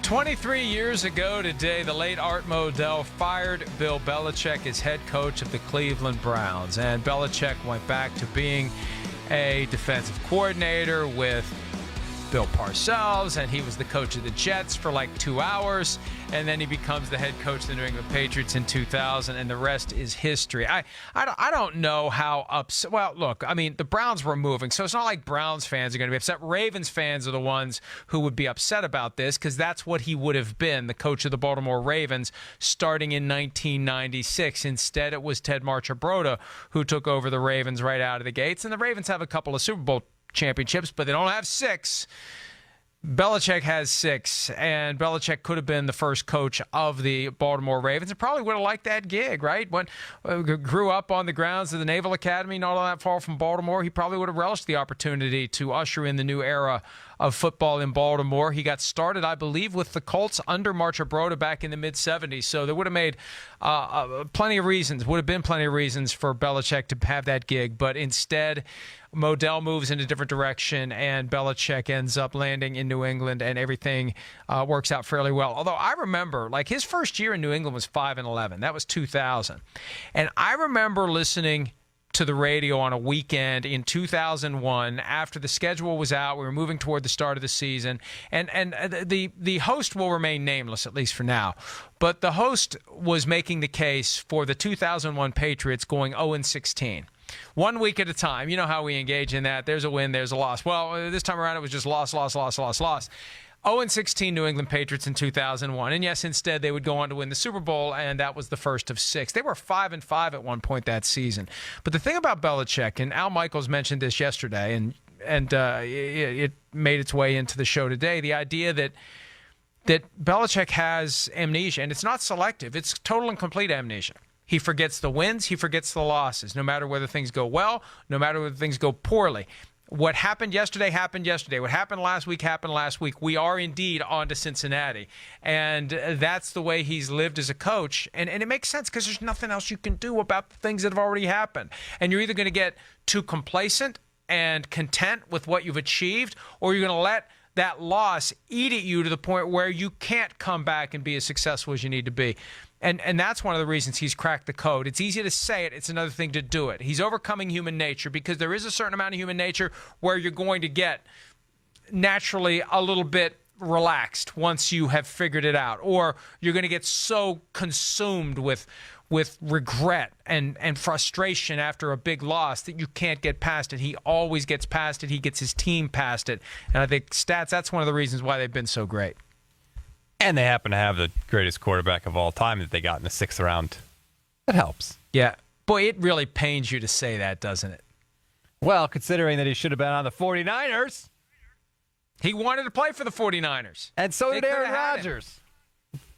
23 years ago today, the late Art Modell fired Bill Belichick as head coach of the Cleveland Browns. And Belichick went back to being a defensive coordinator with Bill Parcells, and he was the coach of the Jets for like 2 hours, and then he becomes the head coach of the New England Patriots in 2000, and the rest is history. I don't know how upset. Well, look, I mean, the Browns were moving, so it's not like Browns fans are going to be upset. Ravens fans are the ones who would be upset about this, because that's what he would have been, the coach of the Baltimore Ravens, starting in 1996. Instead, it was Ted Marchibroda who took over the Ravens right out of the gates, and the Ravens have a couple of Super Bowl championships, but they don't have 6. Belichick has 6, and Belichick could have been the first coach of the Baltimore Ravens and probably would have liked that gig, right? When grew up on the grounds of the Naval Academy, not all that far from Baltimore, he probably would have relished the opportunity to usher in the new era of football in Baltimore. He got started, I believe, with the Colts under Marchibroda back in the mid-'70s, so there would have made plenty of reasons, would have been plenty of reasons for Belichick to have that gig, but instead, Modell moves in a different direction, and Belichick ends up landing in New England, and everything works out fairly well. Although I remember, like, his first year in New England was 5-11. That was 2000. And I remember listening to the radio on a weekend in 2001 after the schedule was out. We were moving toward the start of the season, and the host will remain nameless, at least for now, but the host was making the case for the 2001 Patriots going 0-16. 1 week at a time. You know how we engage in that. There's a win, there's a loss. Well, this time around it was just loss. 0-16 New England Patriots in 2001. And yes, instead they would go on to win the Super Bowl, and that was the first of 6. They were 5-5 at one point that season. But the thing about Belichick, and Al Michaels mentioned this yesterday, and it made its way into the show today, the idea that Belichick has amnesia, and it's not selective. It's total and complete amnesia. He forgets the wins. He forgets the losses, no matter whether things go well, no matter whether things go poorly. What happened yesterday happened yesterday. What happened last week happened last week. We are indeed on to Cincinnati. And that's the way he's lived as a coach. And it makes sense because there's nothing else you can do about the things that have already happened. And you're either going to get too complacent and content with what you've achieved, or you're going to let that loss eat at you to the point where you can't come back and be as successful as you need to be. And that's one of the reasons he's cracked the code. It's easy to say it. It's another thing to do it. He's overcoming human nature, because there is a certain amount of human nature where you're going to get naturally a little bit relaxed once you have figured it out, or you're going to get so consumed with regret and frustration after a big loss that you can't get past it. He always gets past it. He gets his team past it. And I think that's one of the reasons why they've been so great. And they happen to have the greatest quarterback of all time that they got in the 6th round. That helps. Yeah. Boy, it really pains you to say that, doesn't it? Well, considering that he should have been on the 49ers. He wanted to play for the 49ers. And so did Aaron Rodgers.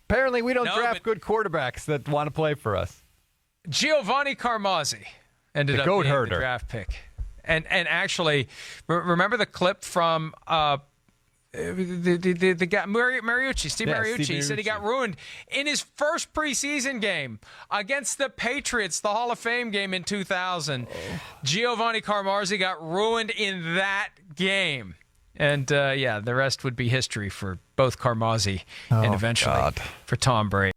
Apparently, we don't draft good quarterbacks that want to play for us. Giovanni Carmazzi ended up being the draft pick. And actually, remember the clip from the guy, Mariucci, Steve Mariucci. He said he got ruined in his first preseason game against the Patriots, the Hall of Fame game in 2000. Giovanni Carmazzi got ruined in that game. And, the rest would be history for both Carmazzi and eventually for Tom Brady.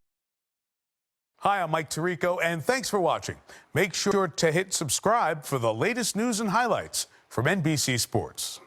Hi, I'm Mike Tirico, and thanks for watching. Make sure to hit subscribe for the latest news and highlights from NBC Sports.